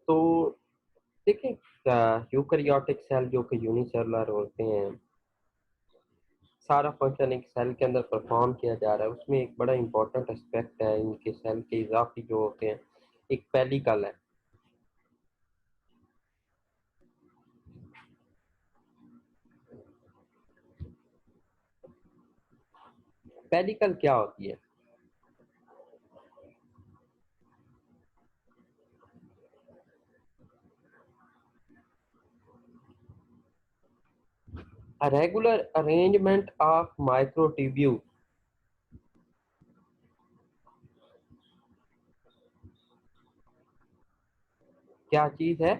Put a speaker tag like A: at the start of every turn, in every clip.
A: तो देखिए, eukaryotic cell जो कि यूनिसेलुलर होते हैं, सारा फंक्शन एक सेल के अंदर परफॉर्म किया जा रहा है। उसमें एक बड़ा इंपॉर्टेंट एस्पेक्ट है इनके सेल के इजाफी जो होते हैं, एक पेलिकल है। पेलिकल क्या होती है? A regular arrangement of microtubules। क्या चीज है?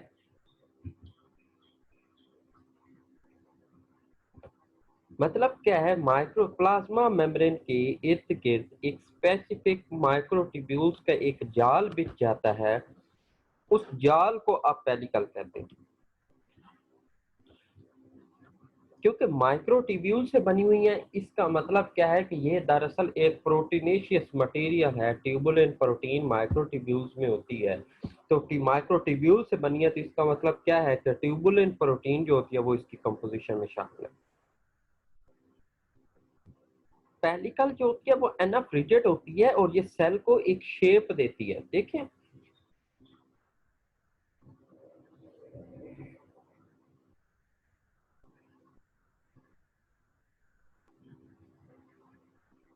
A: मतलब क्या है, माइक्रोप्लाज्मा मेम्ब्रेन के इर्द गिर्द एक स्पेसिफिक माइक्रोट्यूब्यूल्स का एक जाल बिछ जाता है, उस जाल को आप पेलिकल कहते हैं। क्योंकि माइक्रोट्यूब्यूल से बनी हुई है, इसका मतलब क्या है कि ये दरअसल एक प्रोटीनेशियस मटेरियल है। ट्यूबुलेंट प्रोटीन माइक्रोट्यूब्यूल्स में होती है, तो माइक्रोट्यूब्यूल से बनी है, तो इसका मतलब क्या है कि ट्यूबुलेंट प्रोटीन जो होती है वो इसकी कंपोजिशन में शामिल है। पेलिकल जो होती है वो एनफ रिजिड होती है और ये सेल को एक शेप देती है। देखिए,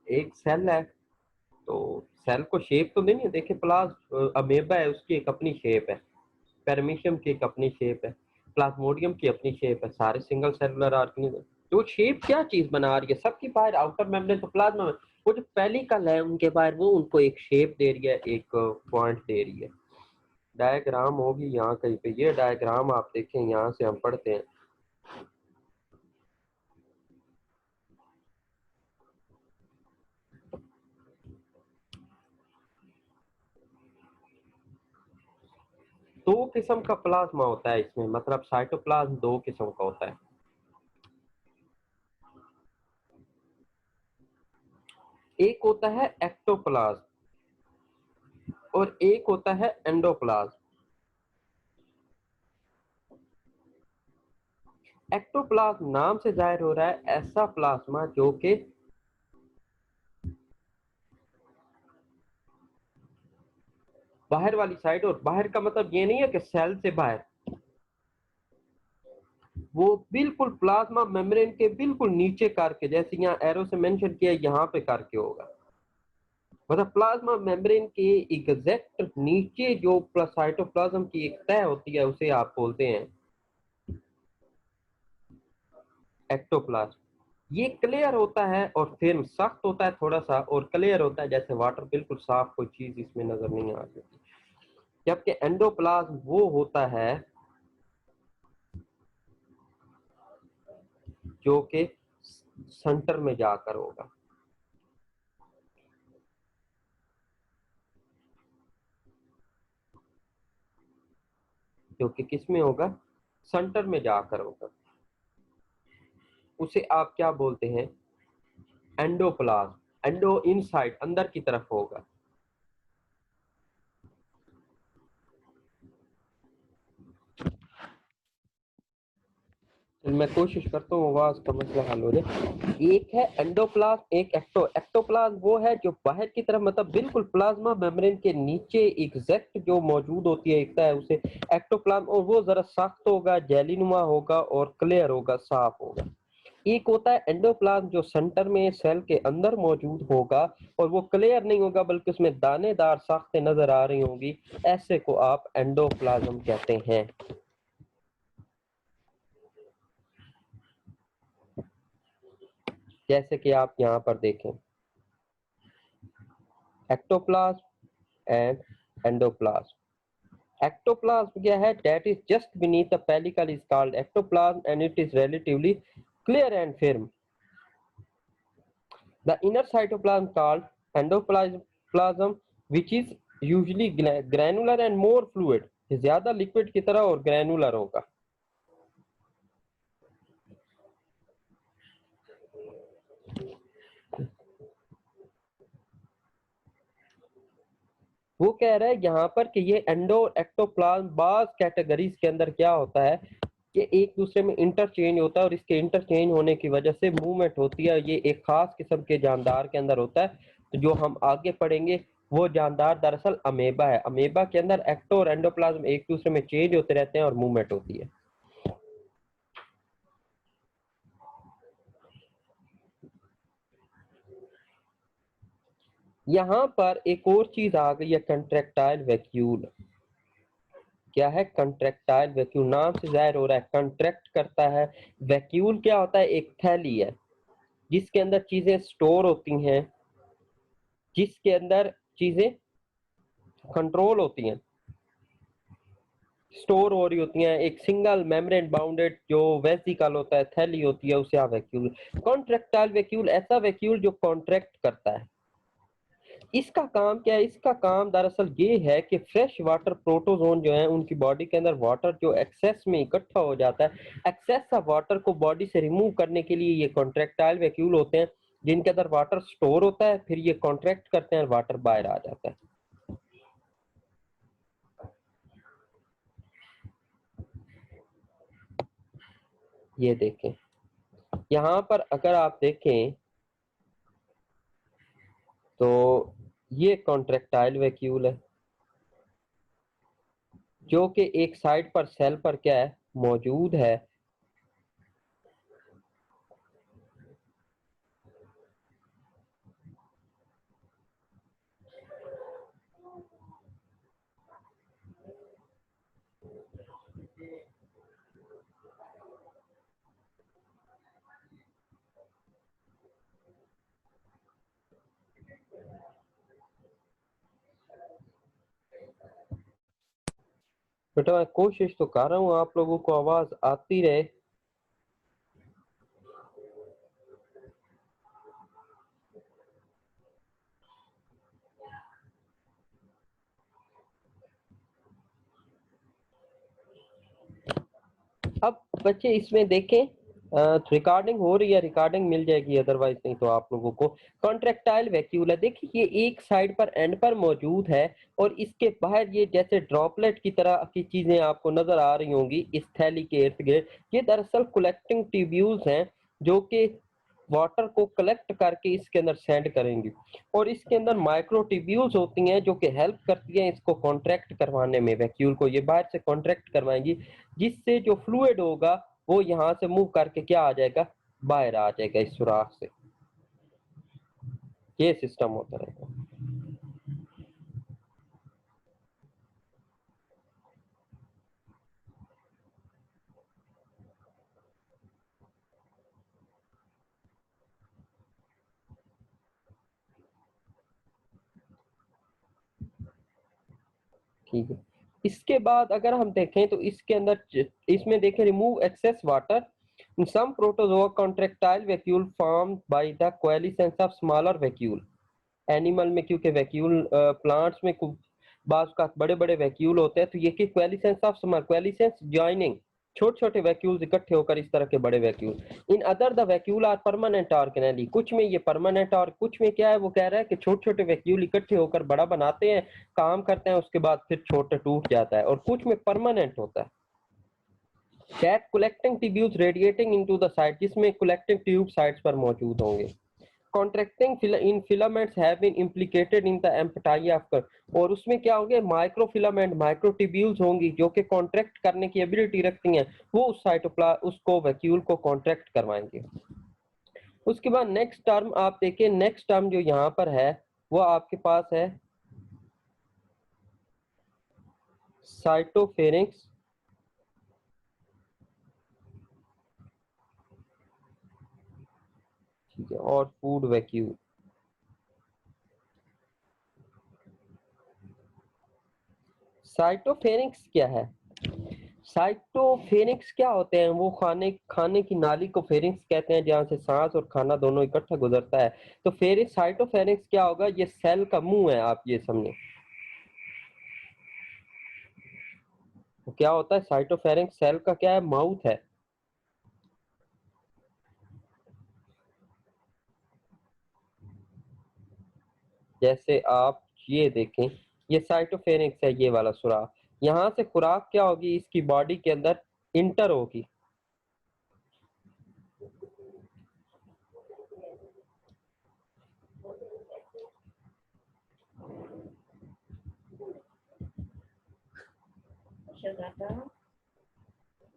A: एक सेल है तो सेल को शेप तो देनी है। देखिए, अमेबा है, उसकी एक अपनी शेप है। पेरमीशियम की एक अपनी शेप है। प्लाज्मोडियम की अपनी शेप है। सारे सिंगल सेलुलर ऑर्गेनिज्म तो शेप क्या चीज बना रही है? सबकी बाहर आउटर मेम्ब्रेन तो प्लाज्मा में, वो जो पेलिकल है उनके बाहर वो उनको एक शेप दे रही है, एक पॉइंट दे रही है। डायग्राम होगी यहाँ कहीं पे, ये डायग्राम आप देखें, यहाँ से हम पढ़ते हैं। दो किस्म का प्लाज्मा होता है इसमें, मतलब साइटोप्लाज्म दो किस्म का होता है। एक होता है एक्टोप्लाज्म और एक होता है एंडोप्लाज्म। एक्टोप्लाज्म नाम से जाहिर हो रहा है ऐसा प्लाज्मा जो कि बाहर वाली साइड, और बाहर का मतलब ये नहीं है कि सेल से बाहर, वो बिल्कुल प्लाज्मा मेम्ब्रेन के बिल्कुल नीचे करके, जैसे यहाँ एरो से मेंशन किया, यहाँ पे करके होगा। मतलब प्लाज्मा मेम्ब्रेन के एग्जैक्ट नीचे जो साइटोप्लाज्म की एक तह होती है उसे आप बोलते हैं एक्टोप्लाज्म। ये क्लियर होता है और फिर सख्त होता है थोड़ा सा, और क्लियर होता है जैसे वाटर, बिल्कुल साफ, कोई चीज इसमें नजर नहीं आ सकती। जबकि एंडोप्लाज्म वो होता है जो कि सेंटर में जाकर होगा। जो कि किस में होगा? सेंटर में जाकर होगा। उसे आप क्या बोलते हैं? एंडोप्लाज्म। एंडो इनसाइड, अंदर की तरफ होगा। मैं कोशिश करता हूँ आवाज का मसला हल हो जाए। एक है एंडोप्लाज्म, एक एक्टोप्लाज्म वो है जो बाहर की तरफ, मतलब बिल्कुल प्लाज्मा मेम्ब्रेन के नीचे एग्जैक्ट जो मौजूद होती है, एक है उसे एक्टोप्लाज्म, और वो जरा सख्त होगा, जेलीनुमा होगा और क्लियर होगा, साफ होगा। एक होता है एंडोप्लाज्म जो सेंटर में सेल के अंदर मौजूद होगा और वो क्लियर नहीं होगा, बल्कि उसमें दानेदार साख्तें नजर आ रही होंगी, ऐसे को आप एंडोप्लाज्म कहते हैं। जैसे कि आप यहाँ पर देखें, एक्टोप्लाज्म एंड एंडोप्लाज्म। ectoplasm क्या है? That is just beneath the pellicle is called ectoplasm and it is relatively clear and firm. The inner cytoplasm called endoplasm, which is usually granular and more fluid, ज्यादा liquid की तरह और granular होगा। वो कह रहा है यहाँ पर कि ये एंडो एक्टोप्लाज्म बाज कैटेगरीज के अंदर क्या होता है कि एक दूसरे में इंटरचेंज होता है और इसके इंटरचेंज होने की वजह से मूवमेंट होती है। ये एक खास किस्म के जानदार के अंदर होता है। तो जो हम आगे पढ़ेंगे वो जानदार दरअसल अमेबा है। अमेबा के अंदर एक्टो और एंडोप्लाज्म एक दूसरे में चेंज होते रहते हैं और मूवमेंट होती है। यहाँ पर एक और चीज आ गई है, कंट्रेक्टाइल वैक्यूल। क्या है? Contractile vacuole. नाम से जाहिर हो रहा है कंट्रैक्ट करता है। वैक्यूल क्या होता है? एक थैली है जिसके अंदर चीजें स्टोर होती हैं, जिसके अंदर चीजें कंट्रोल होती हैं, स्टोर हो रही होती हैं। एक सिंगल मेम्ब्रेन बाउंडेड जो वेसिकल होता है, थैली होती है, उसे आप वैक्यूल। कॉन्ट्रैक्टाइल वैक्यूल ऐसा वैक्यूल जो कॉन्ट्रैक्ट करता है। इसका काम क्या है? इसका काम दरअसल ये है कि फ्रेश वाटर प्रोटोजोन जो है उनकी बॉडी के अंदर वाटर जो एक्सेस में इकट्ठा हो जाता है, एक्सेस ऑफ वाटर को बॉडी से रिमूव करने के लिए ये कॉन्ट्रैक्टाइल वैक्यूल होते हैं, जिनके अंदर वाटर स्टोर होता है। फिर ये कॉन्ट्रैक्ट करते हैं, वाटर बाहर आ जाता है। ये देखें, यहाँ पर अगर आप देखें तो ये कॉन्ट्रैक्टाइल वैक्यूल है जो कि एक साइड पर सेल पर क्या है? मौजूद है। बेटा मैं कोशिश तो कर रहा हूँ आप लोगों को आवाज आती रहे। अब बच्चे इसमें देखें, रिकॉर्डिंग हो रही है, रिकॉर्डिंग मिल जाएगी, अदरवाइज नहीं तो आप लोगों को। कॉन्ट्रैक्टाइल वैक्यूल है, देखिए ये एक साइड पर एंड पर मौजूद है और इसके बाहर ये जैसे ड्रॉपलेट की तरह की चीजें आपको नजर आ रही होंगी इस थैली के इर्द गिर्द। ये दरअसल कलेक्टिंग ट्यूब्यूल्स हैं जो कि वाटर को कलेक्ट करके इसके अंदर सेंड करेंगी और इसके अंदर माइक्रो ट्यूब्यूल्स होती हैं जो कि हेल्प करती हैं इसको कॉन्ट्रैक्ट करवाने में। वैक्यूल को ये बाहर से कॉन्ट्रैक्ट करवाएंगी जिससे जो फ्लूइड होगा वो यहाँ से मूव करके क्या आ जाएगा? बाहर आ जाएगा इस सुराख से। ये सिस्टम होता रहेगा। ठीक है। इसके बाद अगर हम देखें तो इसके अंदर इसमें देखें, remove excess water in some protozoa contractile vacuole formed by the coalescence of smaller vacuole। Animal में क्योंकि वैक्यूल, प्लांट्स में बाज का बड़े बड़े वैक्यूल होते हैं, तो ये कि coalescence of small, coalescence joining छोटे छोटे वैक्यूल्स इकट्ठे होकर इस तरह के बड़े vacuole. In other the vacuole are permanent organelle. कुछ में ये परमानेंट और कुछ में क्या है, वो कह रहा है कि छोटे छोटे वैक्यूल इकट्ठे होकर बड़ा बनाते हैं, काम करते हैं, उसके बाद फिर छोटे टूट जाता है। और कुछ में परमानेंट होता है। That collecting tubules radiating into the side, जिसमें कलेक्टिंग ट्यूब साइड्स पर मौजूद होंगे। Contracting in filaments have been implicated in the empty of. और उसमें क्या होंगे? माइक्रो फिलामेंट, माइक्रो ट्यूब्यूल्स होंगी जो कि कॉन्ट्रैक्ट करने की एबिलिटी रखती हैं, वो उस उसको वैक्यूल को कॉन्ट्रैक्ट करवाएंगे। उसके बाद नेक्स्ट टर्म आप देखिए, नेक्स्ट टर्म जो यहाँ पर है वो आपके पास है साइटोफेरिंक्स। ठीक है, और फूड वैक्यूल। साइटोफेरिंक्स क्या है? साइटोफेरिंक्स क्या होते हैं? वो खाने खाने की नाली को फेरिंक्स कहते हैं, जहाँ से सांस और खाना दोनों इकट्ठा गुजरता है। तो फेरिंक्स, साइटोफेरिंक्स क्या होगा? ये सेल का मुंह है, आप ये समझे। तो क्या होता है? साइटोफेरिंक्स सेल का क्या है? माउथ है। जैसे आप ये देखें ये साइटोफेनिक्स है, ये वाला सुराख। यहाँ से खुराक क्या होगी, इसकी बॉडी के अंदर इंटर होगी।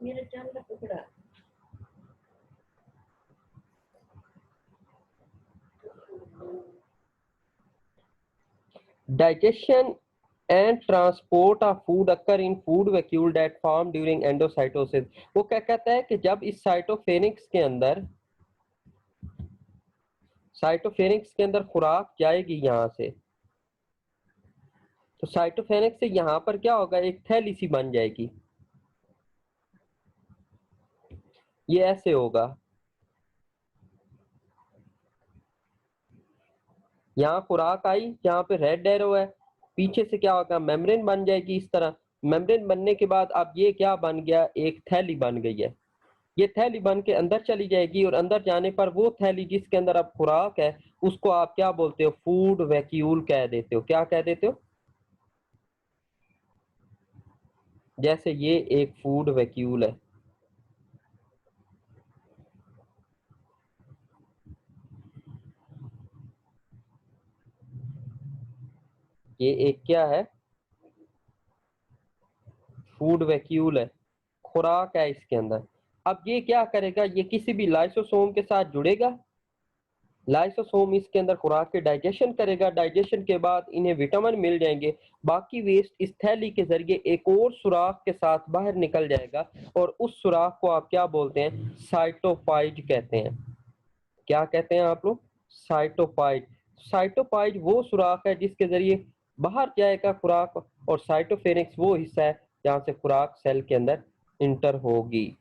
B: मेरे चांद का टुकड़ा।
A: Digestion and transport of food occur in food vacuole that form during endocytosis। वो क्या कहता है कि जब इस साइटोफेनिक्स के अंदर खुराक जाएगी यहाँ से, तो साइटोफेनिक्स से यहाँ पर क्या होगा, एक थैली सी बन जाएगी। ये ऐसे होगा, यहाँ खुराक आई, यहाँ पे रेड एरो है, पीछे से क्या होगा, मेम्ब्रेन बन जाएगी इस तरह। मेम्ब्रेन बनने के बाद अब ये क्या बन गया, एक थैली बन गई है। ये थैली बन के अंदर चली जाएगी और अंदर जाने पर वो थैली जिसके अंदर अब खुराक है, उसको आप क्या बोलते हो, फूड वैक्यूल कह देते हो। क्या कह देते हो? जैसे ये एक फूड वैक्यूल है, ये एक क्या है, फूड वैक्यूल है, खुराक है इसके अंदर। अब ये क्या करेगा, ये किसी भी लाइसोसोम के साथ जुड़ेगा। लाइसोसोम इसके अंदर खुराक के डाइजेशन करेगा, डाइजेशन के बाद इन्हें विटामिन मिल जाएंगे। बाकी वेस्ट इस थैली के जरिए एक और सुराख के साथ बाहर निकल जाएगा और उस सुराख को आप क्या बोलते हैं, साइटोफाइज कहते हैं। क्या कहते हैं आप लोग? साइटोफाइज। साइटोफाइज वो सुराख है जिसके जरिए बाहर जाएगा खुराक, और साइटोफेनिक्स वो हिस्सा है जहां से खुराक सेल के अंदर इंटर होगी।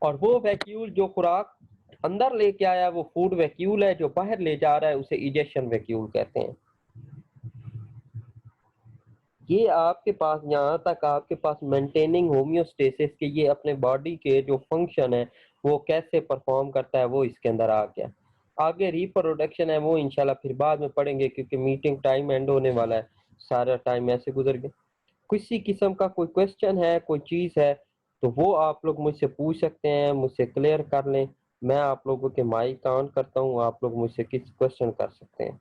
A: और वो वैक्यूल जो खुराक अंदर लेके आया वो फूड वैक्यूल है, जो बाहर ले जा रहा है उसे इजेक्शन वैक्यूल कहते हैं। ये आपके पास, यहाँ तक आपके पास मेंटेनिंग होम्योस्टेसिस के ये अपने बॉडी के जो फंक्शन है वो कैसे परफॉर्म करता है वो इसके अंदर आ गया। आगे रिप्रोडक्शन है वो इंशाल्लाह फिर बाद में पढ़ेंगे, क्योंकि मीटिंग टाइम एंड होने वाला है, सारा टाइम ऐसे गुजर गया। किसी किस्म का कोई क्वेश्चन है, कोई चीज है, तो वो आप लोग मुझसे पूछ सकते हैं, मुझसे क्लियर कर लें। मैं आप लोगों के माइक ऑन करता हूँ, आप लोग मुझसे किस क्वेश्चन कर सकते हैं।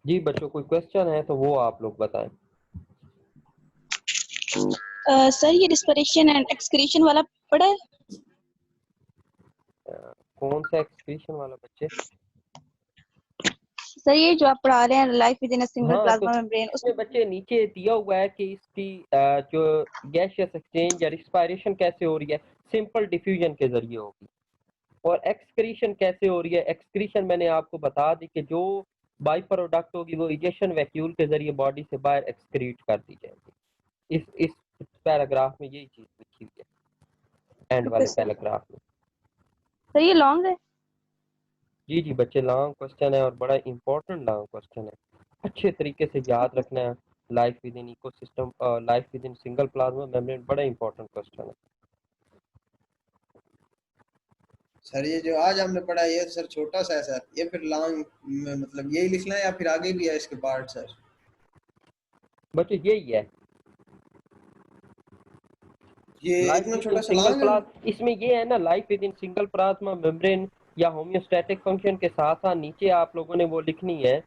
A: जी बच्चों, कोई क्वेश्चन है तो वो आप लोग बताएं।
C: सर ये रिस्पिरेशन एंड एक्सक्रीशन वाला पढ़ा है?
A: कौन सा एक्सक्रीशन वाला बच्चे?
C: सर ये जो आप पढ़ा रहे हैं life with in a single
A: हाँ,
C: प्लाज्मा
A: तो
C: मेम्ब्रेन,
A: इसमें बच्चे नीचे दिया हुआ है कि इसकी जो गैसियस एक्सचेंज या रिस्पायरेशन कैसे हो रही है, सिंपल डिफ्यूजन के जरिए होगी। और एक्सक्रीशन कैसे हो रही है, एक्सक्रीशन मैंने आपको बता दी कि जो बाई प्रोडक्ट होगी वो इजेक्शन वैक्यूल के जरिए बॉडी से बाहर एक्सक्रीट कर दी जाएगी। इस पैराग्राफ में यही चीज लिखी हुई है, एंड वाले पैराग्राफ में।
C: सर ये लॉन्ग है?
A: जी जी बच्चे, लॉन्ग क्वेश्चन है और बड़ा इंपॉर्टेंट लॉन्ग क्वेश्चन है, अच्छे तरीके से याद रखना है। Life with in ecosystem, life with in single plasma membrane, बड़ा इंपॉर्टेंट क्वेश्चन है।
D: सर ये जो आज हमने पढ़ा ये सर छोटा सा है सर, ये फिर लॉन्ग में मतलब यही लिखना है या फिर आगे भी है इसके पार्ट सर?
A: बच्चे यही है,
D: ये
A: लाइफ
D: इतना
A: विद इन
D: छोटा सा
A: सिंगल
D: लॉन्ग है?
A: प्लाज, इसमें ये है ना, life with in single plasma membrane या होम्योस्टैटिक फंक्शन के साथ साथ नीचे आप लोगों ने वो लिखनी है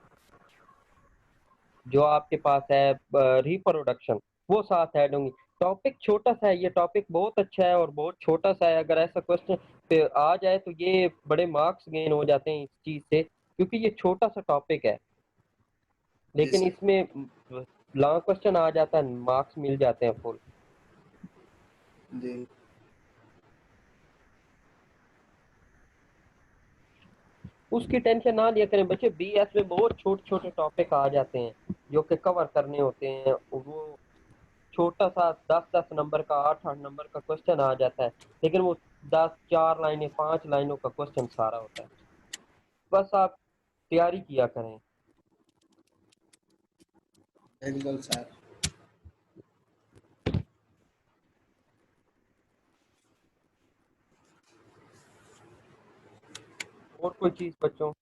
A: जो आपके पास है रिप्रोडक्शन, वो साथ ऐड होंगी। टॉपिक छोटा सा है, ये टॉपिक बहुत अच्छा है और बहुत छोटा सा है। अगर ऐसा क्वेश्चन पे आ जाए तो ये बड़े मार्क्स गेन हो जाते हैं इस चीज से, क्योंकि ये छोटा सा टॉपिक है,
D: जी
A: लेकिन
D: सर।
A: इसमें लॉन्ग क्वेश्चन आ जाता है, मार्क्स मिल जाते हैं फुल।
D: जी
A: उसकी टेंशन ना लिया करें बच्चे, बीएस में बहुत छोटे छोटे टॉपिक आ जाते हैं जो कि कवर करने होते हैं। वो छोटा सा 10-10 नंबर का, 8-8 नंबर का क्वेश्चन आ जाता है, लेकिन वो 4 लाइनें 5 लाइनों का क्वेश्चन सारा होता है। बस आप तैयारी किया करें।
D: बिल्कुल सर।
A: और कोई चीज बच्चों?